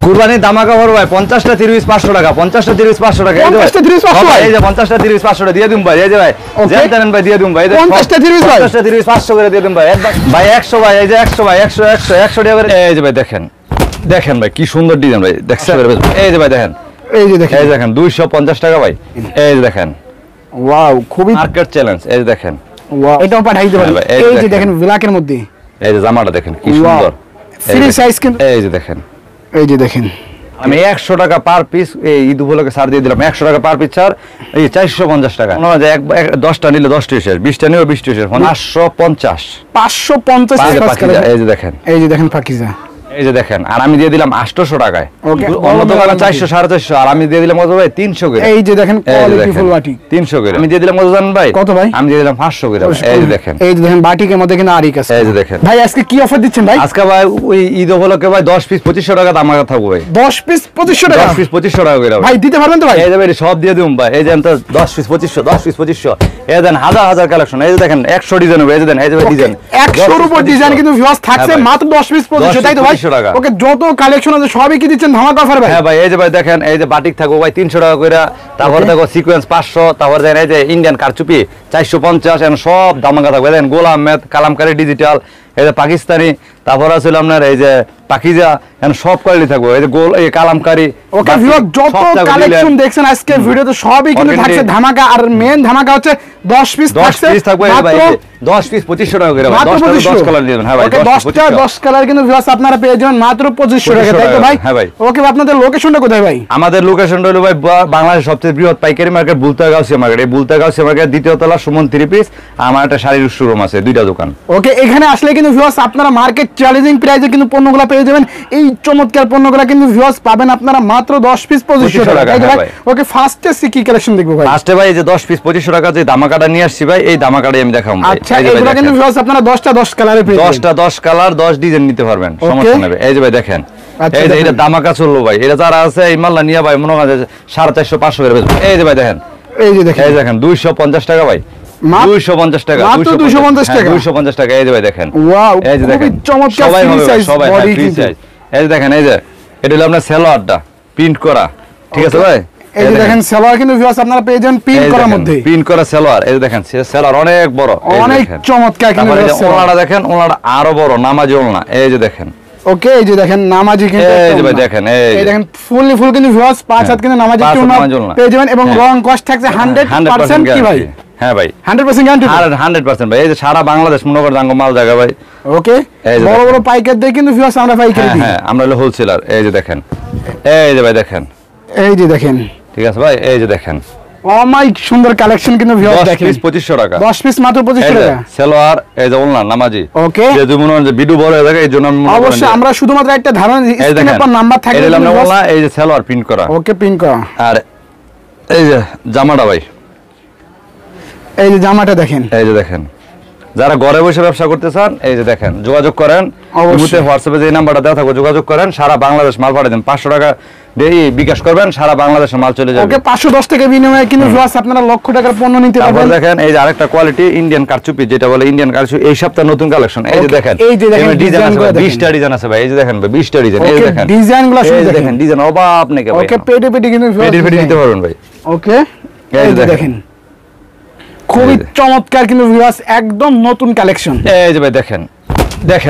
কুরবানি দামাকা বড় ভাই 50টা 30 500 টাকা 50টা 30 500 টাকা 50টা 30 500 এই যে 50টা 30 500 টাকা দিয়ে দিম ভাই এই যে ভাই জানেন ভাই দিয়ে দিম ভাই 50টা 30 ভাই 50টা 30 500 করে দিয়ে দিম ভাই ভাই 100 ভাই এই যে 100 ভাই 100 100 টাকা করে এই যে ভাই দেখেন দেখেন ভাই কি সুন্দর ডিজাইন ভাই দেখছেন এই যে ভাই দেখেন এই যে দেখেন এই দেখেন 250 টাকা ভাই এই যে দেখেন ওয়াও খুবই মার্কেট চ্যালেঞ্জ এই যে দেখেন ওয়াও এটাও পাঠাই দিতে পারি এই যে দেখেন ব্ল্যাকের মধ্যে এই যে জামাটা দেখেন কি সুন্দর ফ্রি সাইজ কিন্তু এই যে দেখেন এই যে দেখেন আমি 100 টাকা পার পিস এই ঈদ উপলক্ষে ছাড় দিয়ে দিলাম 100 টাকা পার পিস ছাড় এই 450 টাকা না যে 10টা নিলে 10টি শেষ 20টা নিলে 20টি শেষ 550 এই যে দেখেন পাকিজা এই যে দেখেন আর আমি দিয়ে দিলাম 800 টাকায় অন্য দোকানে 400 450 আর আমি দিয়ে দিলাম কত ভাই 300 করে এই যে দেখেন কোয়ালিটি ফুল বাটিক 300 করে আমি দিয়ে দিলাম কত জানেন ভাই কত ভাই আমি দিয়ে দিলাম 500 করে এই যে দেখেন বাটিকের মধ্যে কিন্তু আরিক আছে এই যে দেখেন ভাই আজকে কি অফার দিচ্ছেন ভাই আজকে ভাই ওই ঈদ উপলক্ষে ভাই 10 পিস 2500 টাকা দাম আগা থাকবে ভাই 10 পিস 2500 টাকা 10 পিস 2500 টাকা করে ভাই দিতে পারবেন তো ভাই এই যে ভাই সব দিয়ে দিম ভাই এই যে তো 10 পিস 2500 10 পিস 2500 এই দেন হাজার হাজার কালেকশন এই যে দেখেন 100 ডিজাইন হবে এই যে দেন এই যে ডিজাইন 100 এর উপর ডিজাইন কিন্তু ভিউয়ার্স থাকছে মাত্র 10 পিস 2500 তাই তো ভাই ওকে যত কালেকশন আছে সবই কি দিচ্ছেন ধামাকা অফার ভাই হ্যাঁ ভাই এই যে ভাই দেখেন এই যে বাটিক থাকো ভাই 300 টাকা কইরা তারপর দেখো সিকোয়েন্স 500 তারপর দেন এই যে ইন্ডিয়ান কারচুপি 450 এন্ড সব ধামাকা থাকবে দেন গোলাম মেদ কালামকারী ডিজিটাল এই যে পাকিস্তানি তারপর আছে আপনার এই যে পাকিজা এন্ড সব কোয়ালিটি থাকবে এই যে গোল এই কালামকারী ওকে ভিউয়ার যত কালেকশন দেখছেন আজকে ভিডিওতে সবই কিন্তু থাকছে ধামাকা আর মেন ধামাকা হচ্ছে 10 পিস থাকছে 10 পিস থাকবে ভাই 10 পিস 2500 টাকা করে ভাই 10 কালার দিবেন হ্যাঁ ভাই 10 কালার কিন্তু ভিউয়ার্স আপনারা পেয়ে যাবেন মাত্র 2500 টাকা তাই তো ভাই হ্যাঁ ভাই ওকে আপনাদের লোকেশনটা কোথায় ভাই আমাদের লোকেশনটা হলো ভাই বাংলাদেশের সবচেয়ে বৃহৎ পাইকারি মার্কেট বুলতাগাউসিয়া মার্কেট এই বুলতাগাউসিয়া মার্কেট দ্বিতীয় তলা সুমন 3 পিস আমার একটা শাড়ির শোরুম আছে দুইটা দোকান ওকে এখানে আসলে কিন্তু ভিউয়ার্স আপনারা মার্কেট চ্যালেঞ্জিং প্রাইসে কিন্তু পণ্যগুলো পেয়ে যাবেন এই চমৎকার পণ্যগুলো কিন্তু ভিউয়ার্স পাবেন আপনারা মাত্র 10 পিস 2500 টাকা তাই ভাই ওকে ফার্স্টে কি কালেকশন দেখবো ভাই ফার্স্টে ভাই এই যে 10 পিস 2500 টাকা যে দামাকাটা নিয়ে আসছি ভাই এই দামাকাটা আমি দেখাবো আচ্ছা এগুলো কিন্তু ভিউয়ার্স আপনারা 10টা 10 কালারে পেয়ে যাবেন 10টা 10 কালার 10 ডিজাইন নিতে পারবেন সমস্যা নেই এই যে ভাই দেখেন এই যে এটা দামাকা চললো ভাই এটা যারা আছে এই মাল্লা নিয়া ভাই মনে হয় 450 500 করে বেচবে এই যে ভাই দেখেন এই দেখেন 250 টাকা ভাই 250 টাকা 250 টাকা 250 টাকা এই যে ভাই দেখেন ওয়াও এই যে দেখেন চমৎকার free size body free size এই যে দেখেন এই যে এটা হলো আপনার সালোয়ারটা প্রিন্ট করা ঠিক আছে ভাই এই যে দেখেন সালোয়ার কিন্তু ভিউয়ার্স আপনারা পেয়ে যাবেন প্রিন্ট করার মধ্যে প্রিন্ট করা সালোয়ার এই যে দেখেন সালোয়ার অনেক বড় অনেক চমৎকার কিন্তু ওনাটা দেখেন ওনাটা আরো বড় নামাজি ওলনা এই যে দেখেন ওকে এই যে দেখেন নামাজি কিন্তু এই যে ভাই দেখেন এই দেখেন ফুল কিন্তু ভিউয়ার্স 5 হাত কিন্তু নামাজি পেয়ে যাবেন এবং রং কস্ট থাকছে 100% কি ভাই হ্যাঁ ভাই 100% গ্যারান্টি আর 100% ভাই এই যে সারা বাংলাদেশ মনে করেন জাঙ্গো মাল জায়গা ভাই ওকে বড় বড় পাইকার দিয়ে কিন্তু ভিউয়ার্স আমরা পাইকারি দিই হ্যাঁ আমরা হলো হোলসেলার এই যে দেখেন এই যে ভাই দেখেন এই যে দেখেন ঠিক আছে ভাই এই যে দেখেন অমাইক সুন্দর কালেকশন কিন্তু ভিউয়ার্স দেখেন 10 পিস 2500 টাকা 10 পিস মাত্র 2500 টাকা সালোয়ার এই যে ওলনা নামাজি ওকে যে তুমি মনে হয় যে ভিডিও বড় হয়ে যায় এইজন্য অবশ্যই আমরা শুধুমাত্র একটা ধারণা স্ক্রিনের পর নাম্বার থাকে এই যে ওলনা এই যে সালোয়ার প্রিন্ট করা ওকে প্রিন্ট করা আর এই যে জামাটা ভাই এই যে জামাটা দেখেন এই যে দেখেন যারা ঘরে বসে ব্যবসা করতে চান এই যে দেখেন যোগাযোগ করেন ইমুতে হোয়াটসঅ্যাপে যে নাম্বারটা দেওয়া থাকবে যোগাযোগ করেন সারা বাংলাদেশ মাল পাঠিয়ে দেন 500 টাকা দিয়ে বিকাশ করবেন সারা বাংলাদেশে মাল চলে যাবে ওকে 510 টাকা বিনিময়ে কিন্তু ভিউয়ার্স আপনারা লক্ষ টাকার পণ্য নিতে পারবেন তারপর দেখেন এই যে আরেকটা কোয়ালিটি ইন্ডিয়ান কারচুপি যেটা বলে ইন্ডিয়ান কারচুপি এই সপ্তাহে নতুন কালেকশন এই যে দেখেন ডিজাইন আছে 20টা ডিজাইন আছে ভাই এই যে দেখেন ভাই 20টা ডিজাইন এই যে দেখেন ডিজাইনগুলো শুধু দেখেন ডিজাইন অবাক নাকি ভাই ওকে পেডি কিন্তু পেডি নিতে পারবেন ভাই ওকে এই যে দেখেন খুবই চমৎকার কিন্তু ভিউয়ার্স একদম নতুন কালেকশন এই যে ভাই দেখেন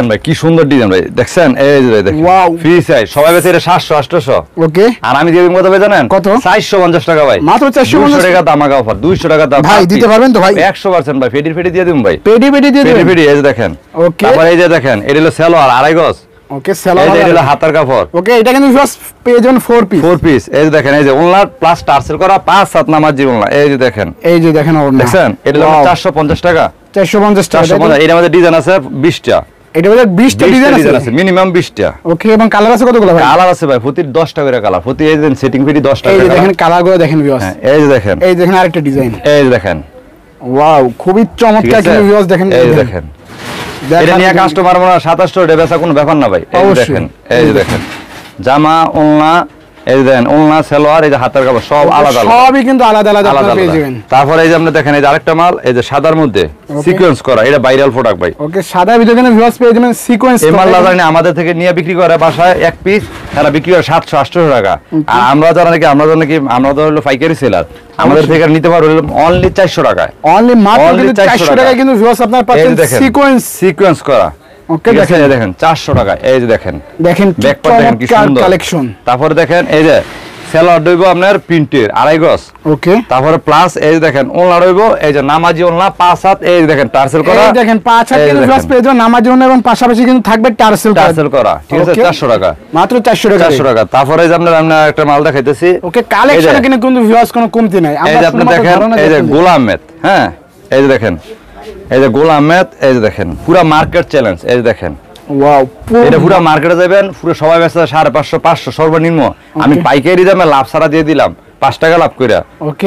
ভাই কি সুন্দর ডিজাইন ভাই দেখছেন এই যে ভাই দেখেন ওয়াও ফ্রি সাইজ সবাই বেচে এটা 700 800 ওকে আর আমি দিয়ে দিই কত ভাই জানেন কত 450 টাকা ভাই মাত্র 450 টাকা দামাকা অফার 200 টাকা দাম ভাই দিতে পারবেন তো ভাই 100% ভাই ফেডি দিয়ে দিম ভাই পেডি দিয়ে দিবেন পেডি এই যে দেখেন ওকে তারপর এই যে দেখেন এটা হলো সালোয়ার আড়াই গজ ওকে সালোয়ার এই যে হলো হাতার কাপড় ওকে এটা কিন্তু জাস্ট পেয়ে যাবেন 4 পিস এই যে দেখেন এই যে ওলনা প্লাস টার্সেল করা 5-7 নামার জীবনলা এই যে দেখেন ওড়না দেখছেন এটা হলো 450 টাকা 450 টাকা এর মধ্যে ডিজাইন আছে 20টা এটা মধ্যে 20টা ডিজাইন আছে মিনিমাম 20টা ওকে এবং কালার আছে কতগুলো ভাই কালার আছে ভাই প্রতি 10 টাকা করে কালার প্রতি এই দেন সেটিং ফিটি 10 টাকা এই যে দেখেন কালারগুলো দেখেন ভিউয়ার্স এই যে দেখেন আরেকটা ডিজাইন এই যে দেখেন ওয়াও খুবই চমৎকার কিন্তু ভিউয়ার্স দেখেন এই যে দেখেন এটা নিয়ে কাস্টমার মনে 27 টাকা বেচা কোনো ব্যাপার না ভাই এই যে দেখেন জামা ওলনা এই যে দেখেন ওলনা সালোয়ার এই যে হাতের কাপড় সব আলাদা আলাদা, সবই কিন্তু আলাদা আলাদা আপনারা পেয়ে যাবেন। তারপরে এই যে আপনি দেখেন এই যে আরেকটা মাল এই যে সাদার মধ্যে সিকোয়েন্স করা, এটা ভাইরাল প্রোডাক্ট ভাই। ওকে, সাদা ভিতরে কিন্তু ভিউয়ার্স পেয়ে যাবেন সিকোয়েন্স। এই মালটা জানি আমাদের থেকে নিয়ে বিক্রি করে বাসায় এক পিস, তারা বিক্রি করে 700-800 টাকা। আর আমরা যারা নাকি আমরা তো হলো পাইকারি সেলার, আমাদের থেকে নিতে পারবো অনলি 400 টাকায়, অনলি মাত্র 400 টাকায় কিন্তু ভিউয়ার্স আপনারা পাচ্ছেন সিকোয়েন্স করা। ওকে, দেখেন 400 টাকা। এই যে দেখেন ব্যাকপার্ট দেখেন কি সুন্দর কালেকশন। তারপরে দেখেন এই যে সেলার দইব আপনার প্রিন্টের 2.5 গজ। ওকে, তারপরে প্লাস এই যে দেখেন ওলনা দইব এই যে নামাজি ওলনা 5 হাত, এই যে দেখেন টার্সেল করা, এই দেখেন 5 হাত কিন্তু ভিউয়ার্স পেয়ে যাবেন নামাজি ওলনা, এবং পাশাপাশি কিন্তু থাকবে টার্সেল করা। ঠিক আছে, 400 টাকা, মাত্র 400 টাকা। তারপরে এই যে আমরা একটা মাল দেখাইতেছি। ওকে, কালেকশনে কিন্তু ভিউয়ার্স কোনো কমতি নাই। এই যে আপনি দেখেন এই যে গোলাম আহমেদ, হ্যাঁ এই যে দেখেন এই যে গোলাম আহমেদ, এই যে দেখেন পুরো মার্কেট চ্যালেঞ্জ। এই যে দেখেন ওয়াও, এটা পুরো মার্কেটে যাবেন, পুরো সবাই বেচে 550 500 সর্বনিম্ন। আমি পাইকারি দামে লাভ ছাড়া দিয়ে দিলাম 5 টাকা লাভ কইরা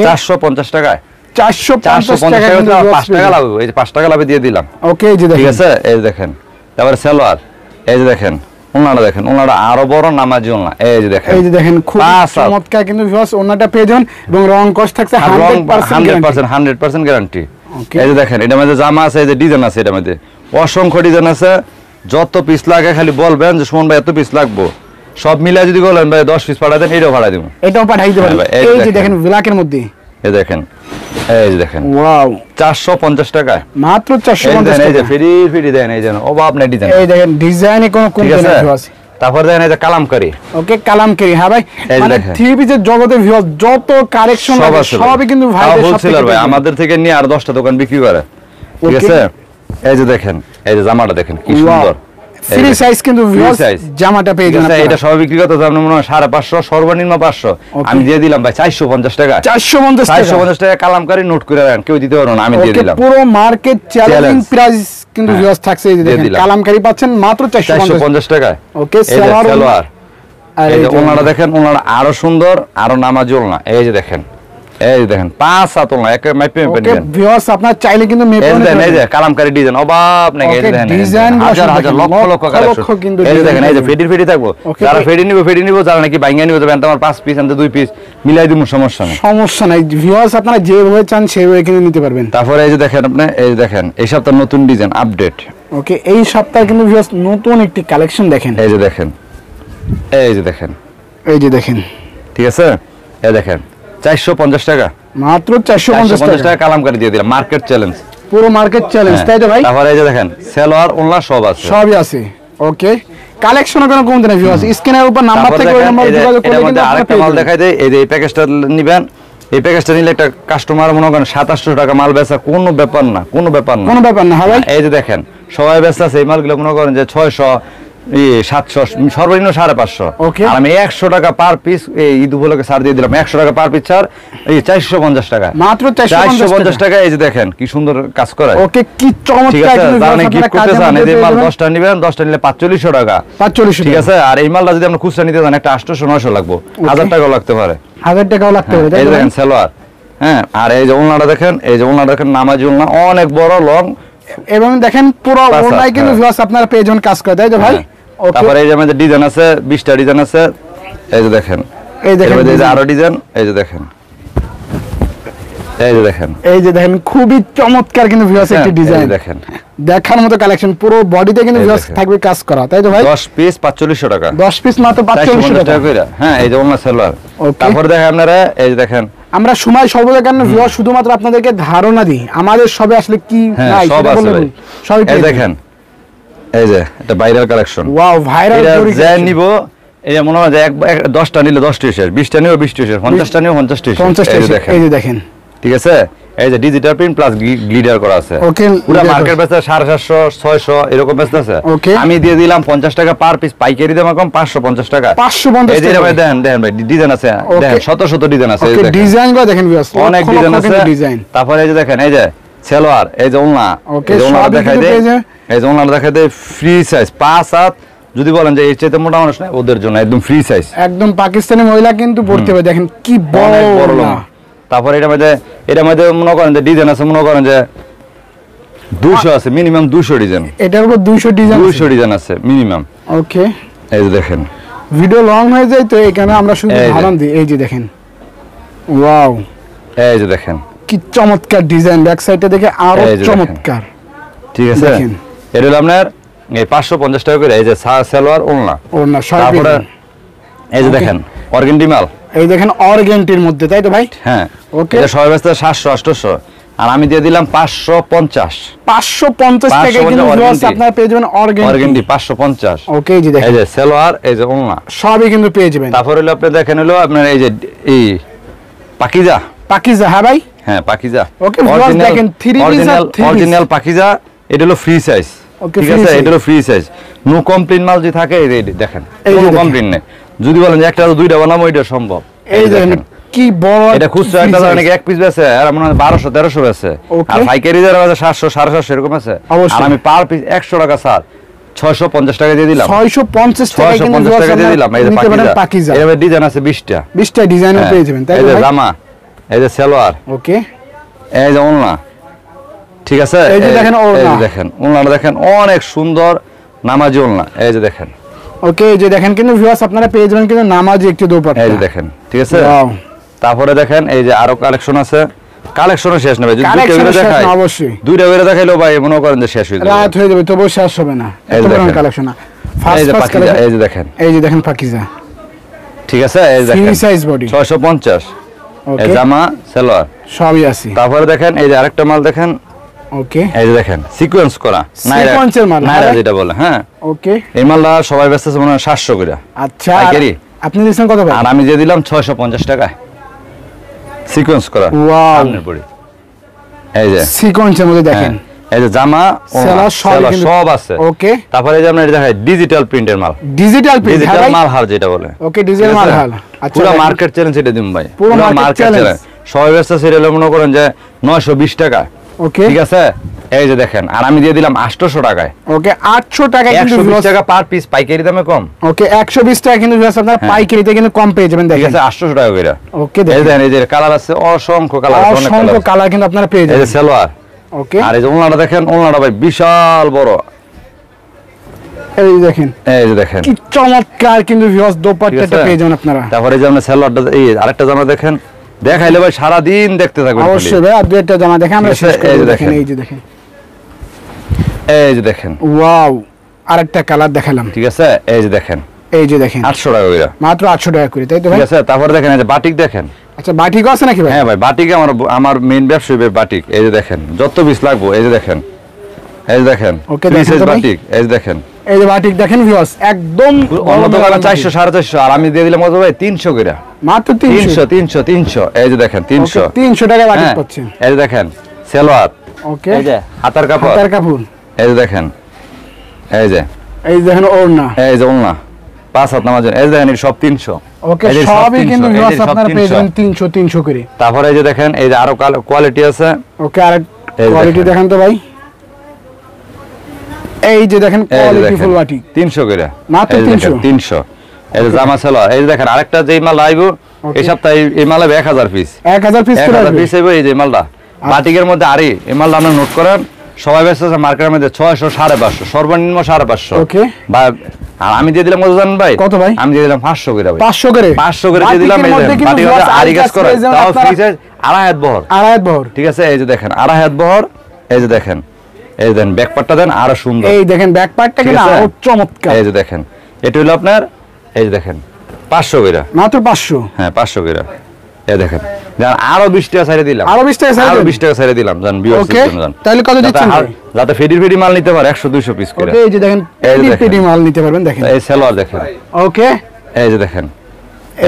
450 টাকায়, 450 টাকা 5 টাকা লাভ, এই যে 5 টাকা লাভে দিয়ে দিলাম। ওকে, এই যে দেখেন, ঠিক আছে, এই যে দেখেন। তারপরে সালোয়ার এই যে দেখেন ওনাটা দেখেন, ওনাটা আরো বড় নামাজি ওনা। এই যে দেখেন, এই যে দেখেন খুব চমৎকার কিন্তু ভিউয়ার্স ওনাটা পেয়ে যান, এবং রং কস থাকছে 100% গ্যারান্টি। এই যে দেখেন এটার মধ্যে জামা আছে, এই যে ডিজাইন আছে, এটার মধ্যে অসংখ্য ডিজাইন আছে। যত পিস লাগে খালি বলবেন যে সুমন ভাই এত পিস লাগবো, সব মিলাই যদি বলেন ভাই 10 পিস পাঠা দেন, এটাও পাঠা দিব, এটাও পাঠাই দিতে পারবেন। এই যে দেখেন ব্ল্যাকের মধ্যে, এই দেখেন, এই যে দেখেন ওয়াও 450 টাকা, মাত্র 450 টাকা। এই যে ফ্রি দেন, এই যে অভাব নাই ডিজাইন, এই দেখেন ডিজাইনে কোনো কমতি নাই ভিউয়ার্স। তারপর দেখেন এই যে কালামকারী। ওকে, কালামকারী, হ্যাঁ ভাই, মানে থ্রি পিসের জগতে ভিউয়ার্স যত কালেকশন সবই কিন্তু ভাই হোলসেলার ভাই আমাদের থেকে নিয়ে আর 10টা দোকান বিক্রি করে। ঠিক আছে, এই যে দেখেন এই যে জামাটা দেখেন কি সুন্দর, ফ্রি সাইজ কিন্তু ভিউয়ার্স জামাটা পেয়ে যাবেন। এটা সব বিক্রি করতে আপনি মনে হয় 550 সর্বনিম্ন 500, আমি দিয়ে দিলাম ভাই 450 টাকা। 450 টাকা কালামকারী নোট করে রাখেন, কেউ দিতে পারবে না, আমি দিয়ে দিলাম। পুরো মার্কেট চ্যালেঞ্জিং প্রাইস কিন্তু ভিউয়ার্স থাকছে। এই যে দেখেন কালামকারী পাচ্ছেন মাত্র 450 টাকায়। ওকে, সালোয়ার আর এই যে ওনাটা দেখেন, ওনাটা আরো সুন্দর, আরো নামাজি ওলনা। এই যে দেখেন, এই দেখেন 5 হাত ওলনা, একে মাইপে নেবেন ভিউয়ার্স, আপনারা চাইলে কিন্তু মেপে নেবেন। এই যে কালামকারী ডিজাইন অভাব নাই, এই দেখেন হাজার হাজার লক্ষ লক্ষ কালেকশন। এই যে দেখেন এই যে ফেডি থাকবো, যারা ফেডি নিব, যারা নাকি বাইঙ্গা নিব যাবেন, তোমার 5 পিস আনতে 2 পিস মিলাই দিব, সমস্যা নাই ভিউয়ার্স, আপনারা যেভাবে চান সেভাবে কিনে নিতে পারবেন। তারপরে এই যে দেখেন আপনি, এই যে দেখেন এই সপ্তাহ নতুন ডিজাইন আপডেট। ওকে, এই সপ্তাহে কিন্তু ভিউয়ার্স নতুন একটি কালেকশন দেখেন। এই যে দেখেন, এই যে দেখেন, এই যে দেখেন, ঠিক আছে, এই দেখেন 450 টাকা, মাত্র 450 টাকা কালামকারী দিয়ে দিলাম, মার্কেট চ্যালেঞ্জ, পুরো মার্কেট চ্যালেঞ্জ, তাই তো ভাই? তারপরে এই যে দেখেন সালোয়ার ওলনা সব আছে, সবই আছে। ওকে, কালেকশন কোনো কমতে নাই ভিউয়ার্স, স্ক্রিনের উপর নাম্বার থেকে ওই নাম্বার যোগাযোগ করলে কিন্তু আরেকটা মাল দেখাই দেই। এই যে এই প্যাকেজটা নেবেন, এই প্যাকেজটা নিলে একটা কাস্টমার মনে করেন 2700 টাকা মাল বেচা কোনো ব্যাপার না, কোনো ব্যাপার না হ্যাঁ ভাই। এই যে দেখেন সবাই বেচা আছে এই মালগুলো মনে করেন যে 600 700 সর্বনিম্ন 550, আর আমি 100 টাকা পার পিস এই ঈদ উপলক্ষে ছাড় দিয়ে দিলাম। 100 টাকা পার পিস ছাড়, এই 450 টাকা, মাত্র 450 টাকা। এই যে দেখেন কি সুন্দর কাজ করা। ওকে, কি চমৎকার, আপনি গিফট করতে চান, এই মাল 10টা নেবেন, 10টা নিলে 4500 টাকা, 4500, ঠিক আছে। আর এই মালটা যদি আপনি খুচরা নিতে চান একটা 800 900 লাগবে, 1000 টাকাও লাগতে পারে, 1000 টাকাও লাগতে পারে। এই দেখেন সালোয়ার, হ্যাঁ, আর এই যে ওলনাটা দেখেন, এই যে ওলনাটা দেখেন নামাজি ওলনা, অনেক বড় লং, এবং দেখেন পুরো ওলনায় কিন্তু ভিউয়ার্স আপনারা পেজন কাজ করে, তাই তো ভাই? তারপরে এই যে আমাদের ডিজাইন আছে, 20টা ডিজাইন আছে। এই যে দেখেন, এই যে আরো ডিজাইন, এই যে দেখেন, এই যে দেখেন, এই যে দেখেন খুবই চমৎকার কিন্তু ভিউয়ার্স একটি ডিজাইন দেখেন, দেখার মতো কালেকশন, পুরো বডিতে কিন্তু ভিউয়ার্স থাকবে কাজ করা, তাই তো ভাই? 10 পিস 4500 টাকা, 10 পিস মাত্র 4500 টাকা করে। হ্যাঁ, এই যে ওলনা সালোয়ার। তারপরে দেখেন আপনারা, এই যে দেখেন আমরা সময় সর্বদা কেন ভিউয়ার্স শুধুমাত্র আপনাদেরকে ধারণা দিই আমাদের সবে আসলে কি নাই সেটা বলবেন। সবই এই দেখেন, এই যে এটা ভাইরাল কালেকশন, ওয়াও ভাইরাল জরি যা নিব, এই যে মনে হয় যে 10টা নিলে 10টি শেষ, 20টা নিলে 20টি শেষ, 50টা নিলে 50টি শেষ। এই যে দেখেন, ঠিক আছে, এই যে ডিজিটাল প্রিন্ট প্লাস গ্লিডার করা আছে। ওকে, পুরো মার্কেট বেচা 750 600 এরকম বেচতে আছে, আমি দিয়ে দিলাম 50 টাকা পার পিস, পাইকারি দাম কম 550 টাকা। 550 এই যে ভাই দেখেন ভাই ডিজাইন আছে, দেখেন শত শত ডিজাইন আছে, এই ডিজাইনগুলো দেখেন ভিউয়ার্স, অনেক ডিজাইন আছে। তারপরে এই যে দেখেন, এই যে সালোয়ার, এই যে ওলনা, এই যে ওলনা দেখাই দেই, এই যে ওলনা দেখাই দেই, ফ্রি সাইজ 5 হাত। যদি বলেন যে এর চাইতে মোটা মানুষ না, ওদের জন্য একদম ফ্রি সাইজ, একদম পাকিস্তানি মহিলা কিন্তু পড়তে হবে, দেখেন কি বড় না। তারপরে এটার মধ্যে মনে করেন যে ডিজাইন আছে, মনে করেন যে 200 আছে মিনিমাম, 200 ডিজাইন, এটার উপর 200 ডিজাইন আছে মিনিমাম। ওকে, এই যে দেখেন ভিডিও লং হয়ে যায় তো এখানে আমরা শুধু এই যে। ধারণ দিই। এই যে দেখেন, ওয়াও, এই যে দেখেন, কি চমৎকার ডিজাইন, ব্যাক সাইডে দেখে আরো এই যে দেখেন। চমৎকার। ঠিক আছে, দেখেন। এটা হলো আপনার এই 550 টাকা করে, এই যে সালোয়ার ওড়না। ওড়না সব তারপরে এই যে Okay. দেখেন অর্গেন্ডি মাল, এই দেখেন অর্গেন্টির মধ্যে, তাই তো ভাই? হ্যাঁ Okay. এটা সবাই ব্যস্ত 700 800, আর আমি দিয়ে দিলাম 550 550 টাকা কিন্তু 550 ভিউয়ার্স organdy। আপনারা পেয়ে যাবেন অর্গেন্টি। অর্গেন্ডি 550। ওকে, এই যে এই দেখেন যে সালোয়ার, এই যে ওড়না। সবই কিন্তু পেয়ে যাবেন। তারপর হলো আপনি দেখেন হলো আপনার এই যে এই পাকিজা, পাকিজা, হ্যাঁ ভাই, হ্যাঁ পাকিজা। Okay, viewers দেখেন, 3 piece আর 3 piece। অরিজিনাল পাকিজা, এটা হলো ফ্রি সাইজ। Okay, ঠিক free আছে, size। এটা হলো ফ্রি সাইজ, নো কমপ্লেইন মাল যে থাকে এই যে দেখেন, এই যে কোনো দেখেন। কমপ্লেইন নেই। যদি বলেন যে একটা দুইটা বানাবো, এটা সম্ভব। এই দেখেন কি বড় এটা খুচরা একটা size। অনেকে এক পিস বেচে, আর মনে হয় 1200 1300 বেচে, Okay। আর পাইকারি যারা বেচে 700 750 এরকম আছে। অবশ্যই। আর আমি পার পিস 100 টাকা স্যার 650 টাকা দিয়ে দিলাম। 650 টাকা কিন্তু 650 টাকা দিয়ে দিলাম। এই যে নিতে পারেন পাকিজা, পাকিজা। এর ডিজাইন আছে 20টা। 20টা ডিজাইনও হ্যাঁ, পেয়ে যাবেন, তাই এই তো যে ভাই? জামা, এই যে সালোয়ার, ওকে, এই যে ওড়না। ঠিক আছে, এই যে দেখেন ওড়না। এই যে দেখেন ওড়নাটা দেখেন, অনেক সুন্দর নামাজি ওড়না। এই যে দেখেন, ওকে, এই যে দেখেন কিন্তু ভিউয়ার্স আপনারা পেয়ে যাবেন কিন্তু নামাজি একটি দোপাট্টা। এই যে দেখেন। ঠিক আছে, Wow। তারপরে দেখেন এই যে আরো কালেকশন আছে, কালেকশনও শেষ নেবে। যদি দুইটা Collection করে শেষ দেখাই, না, অবশ্যই। দুইটা করে দেখাইলেও ভাই মনে করেন যে শেষ হয়ে যাবে। রাত হয়ে যাবে তবু শেষ হবে না, এই এত যে বড় দেখেন। কালেকশন। এই ফার্স্ট যে ফার্স্ট পাকিজা, কালেকশন, এই যে দেখেন। এই যে দেখেন পাকিজা, ঠিক আছে, এই যে ফ্রি দেখেন সাইজ বডি। 650। এই ওকে, জামা সালোয়ার। সবই আছে। তারপরে দেখেন এই যে আরেকটা মাল দেখেন, ওকে, এই যে দেখেন সিকোয়েন্স করা Sequence এর মাল, নাইরা হ্যাঁ। যেটা বলে, হ্যাঁ ওকে, এই মালটা সবাই বেচতেছে মনে হয় 700 করে, আচ্ছা, আর পাইকারি। আপনি দিয়েছেন কত ভাই? আর আমি দিয়ে দিলাম 650 টাকায় সিকোয়েন্স করা। ওয়াও, সামনের পরি এই যে সিকোয়েন্সের মধ্যে দেখেন, হ্যাঁ, এই যে জামা সেলার সবই সেলার কিন্তু- সব আছে। ওকে, তারপরে এই যে আপনার দেখায় ডিজিটাল প্রিন্টের মাল, ডিজিটাল প্রিন্ট, ডিজিটাল হ্যাঁ ভাই? মাল হার যেটা বলে। ওকে, ডিজিটাল ঠিক মাল আছে? হাল। আচ্ছা, পুরো দেখেন। মার্কেট চ্যালেঞ্জ এটা দিন ভাই, পুরো পুরো market মার্কেট challenge। চ্যালেঞ্জ। সবাই ব্যস্ত সিরিয়াল মনে করেন যে 920 টাকা। ওকে, ঠিক আছে, এই যে দেখেন, আর আমি দিয়ে দিলাম 800 টাকায়। ওকে, 800 টাকা কিন্তু 120 viewers- টাকা পার পিস, পাইকারি দামে কম। ওকে, 120 টাকা কিন্তু viewers আপনারা হ্যাঁ। পাইকারিতে কিন্তু কম পেয়ে যাবেন, ঠিক দেখেন। আছে, 800 টাকা করে। ওকে, এই দেখেন দেখেন, এই যে কালার আছে অসংখ্য কালার আছে, অনেক অসংখ্য কালার। কালার কিন্তু আপনারা পেয়ে এই যে যাবেন। সালোয়ার, ওকে, আর এই যে ওড়নাটা দেখেন, ওড়নাটা ভাই বিশাল বড়। এই দেখেন এই যে দেখেন, কি চমৎকার কিন্তু ভিউয়ার্স ঠিক দোপাট্টাটা আছে? পেয়ে যাবেন আপনারা। তারপরে এই যে আমরা সালোয়ারটা, এই আরেকটা জামা দেখেন, দেখাইলে ভাই সারা দিন দেখতে থাকবেন খালি। অবশ্যই ভাই, আর দুই একটা জামা দেখে আমরা ঠিক আছে, শেষ করে এই যে দেব। দেখেন, দেখেন। এই যে দেখেন, এই যে দেখেন, ওয়াও, আরেকটা কালার দেখালাম। ঠিক আছে, এই যে দেখেন এই যে দেখেন, 800 টাকা করে। মাত্র 800 টাকা করে, তাই তো ভাই? ঠিক আছে, তারপরে দেখেন এই যে বাটিক দেখেন। আচ্ছা, বাটিকও আছে নাকি ভাই? হ্যাঁ ভাই, বাটিকে আমার মেইন ব্যবসায়ী ভাই বাটিক। এই যে দেখেন, যত পিস লাগবো, এই যে দেখেন, এই যে দেখেন, Okay, free দেখেন size তো ভাই। বাটিক, এই যে দেখেন। এই যে বাটিক দেখেন ভিউয়ার্স, একদম অন্য বড় দোকানে বড় 400 450, আর আমি দিয়ে দিলাম কত ভাই 300 করে। মাত্র 300। 300 এই যে দেখেন 300। 300 টাকা বাটিক হ্যাঁ, পাচ্ছেন। এই যে দেখেন সালোয়ার, ওকে, এই যে হাতার কাপড়, হাতার কাপড়, এই যে দেখেন, এই যে এই দেখেন ওড়না। এই যে ওড়না 5 হাত নামাজ, এই যে দেখেন এই সব 300। ওকে, এই যে সব সবই 300, কিন্তু এই যে ভিউয়ার্স সব আপনারা পেয়ে 300। যাবেন 300 করে। তারপরে এই যে দেখেন, এই যে আরো কোয়ালিটি আছে। ওকে, আর এই কোয়ালিটি দেখেন। দেখেন তো ভাই, এই যে দেখেন এই যে কোয়ালিটি দেখেন, ফুল বাটিক। 300 করে। মাত্র এই যে দেখেন, 300 300। এই যে জামা সালোয়ার, এই যে দেখেন আরেকটা যে মাল আইবো Okay. এই সপ্তাহে, এই মাল হবে 1000 পিস। 1000 পিস করে 1000 আসবে। পিস হইবো এই যে মালটা। বাটিকের মধ্যে আরে এই মালটা আপনি নোট করেন, সবাই ব্যস্ত আছে মার্কেটের মধ্যে 600 550, সর্বনিম্ন 550। ওকে, বা আর আমি দিয়ে দিলাম কত জানেন ভাই? কত ভাই? আমি দিয়ে দিলাম 500 করে ভাই। 500 করে 500 করে দিয়ে দিলাম। এই বাটিকের যে মধ্যে কিন্তু বাটিকের viewers মধ্যে আরি কাজ করে, পেয়ে যাবেন তাও আপনারা ফ্রি সাইজ, আড়াই হাত বহর। আড়াই বহর। ঠিক আছে, এই যে দেখেন আড়াই হাত বহর। এই যে দেখেন, এই যে দেন ব্যাক পার্টটা দেন আরো সুন্দর। এই দেখেন ব্যাক পার্টটা ঠিক কিন্তু আছে? আরো চমৎকার। এই যে দেখেন, এটা হলো আপনার, এই যে দেখেন 500 করে। মাত্র 500। হ্যাঁ 500 করে। এই দেখেন, জান আরো 20 টাকা ছাড়ে দিলাম। আরো 20 টাকা ছাড়ে আরো দিলেন? 20 টাকা ছাড়ে দিলাম জান, ভিউয়ার্স ওকে, জন্য জান। তাহলে কত দিচ্ছেন ভাই? যাতে ফেডি মাল নিতে পারে 100 200 পিস করে। ওকে, এই যে দেখেন এই যে পেডি দেখেন। পেডি মাল নিতে পারবেন, দেখেন। এই সালোয়ার দেখেন, ওকে, এই যে দেখেন,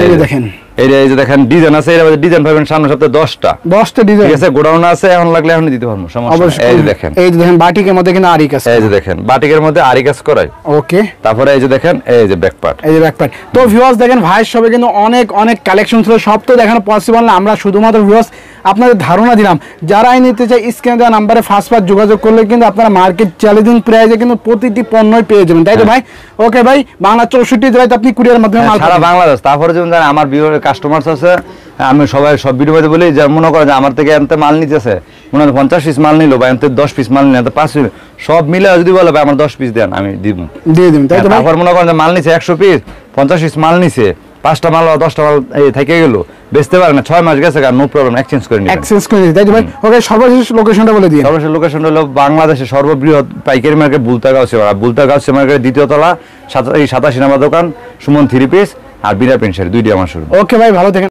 এই যে দেখেন এই যে দেখেন ডিজাইন আছে, এর মধ্যে ডিজাইন পাবেন সামনে সপ্তাহে 10টা। 10টা ঠিক ডিজাইন আছে, গোডাউন আছে, এখন লাগলে এখন দিতে পারবো, সমস্যা নেই। অবশ্যই। এই যে দেখেন, এই যে দেখেন বাটিকের মধ্যে কিন্তু আরি কাজ। এই যে দেখেন বাটিকের মধ্যে আরি কাজ করাই। ওকে, তারপরে এই যে দেখেন, এই যে ব্যাক পার্ট। এই যে ব্যাক পার্ট। তো ভিউয়ার্স দেখেন ভাইয়ের সবে কিন্তু অনেক অনেক কালেকশন ছিল, সব তো দেখানো পসিবল না। আমরা শুধুমাত্র ভিউয়ার্স আপনাদের ধারণা দিলাম। যারাই নিতে চাই স্ক্রিনে দেওয়া নাম্বারে ফার্স্ট যোগাযোগ করলে কিন্তু আপনারা মার্কেট চ্যালেঞ্জিং প্রাইসে কিন্তু প্রতিটি পণ্যই পেয়ে যাবেন, তাই তো ভাই? ওকে ভাই, বাংলা 64 জেলায় তো আপনি কুরিয়ার মাধ্যমে মাল সারা পাঠান। বাংলাদেশ। তারপরে যেমন জানেন আমার কাস্টমার আছে, আমি সব ভিডিও মধ্যে বলি যে মনে করেন যে আমার থেকে আনতে মাল নিতেছে, মনে হয় 50 পিস মাল নিলো ভাই, 10 পিস মাল নিলে 5 পিস সব মিলে যদি বলে ভাই আমার 10 পিস দেন, আমি দিব, দিয়ে দিন, তাই তো ভাই? তারপর মনে করেন যে মাল নিছে 100 পিস, 50 পিস মাল নিছে, 5টা মাল বা 10টা মাল থেকে গেল, বেচতে পারে না, 6 মাস গেছে, নো প্রবলেম, এক্সচেঞ্জ করে নিবেন। এক্সচেঞ্জ করে দিন, তাই তো ভাই? ওকে, সর্বশেষ লোকেশনটা বলে দিন। সর্বশেষ লোকেশন হলো বাংলাদেশের সর্ববৃহৎ পাইকারি মার্কেট বুলতাগাঁও সেবা, বুলতাগাঁও সেবা মার্কেটের 2য় তলা, 87 নম্বর দোকান, সুমন 3 পিস আর বিনা পেনশন, 2টি আমার শুরু। ওকে ভাই, ভালো থাকেন।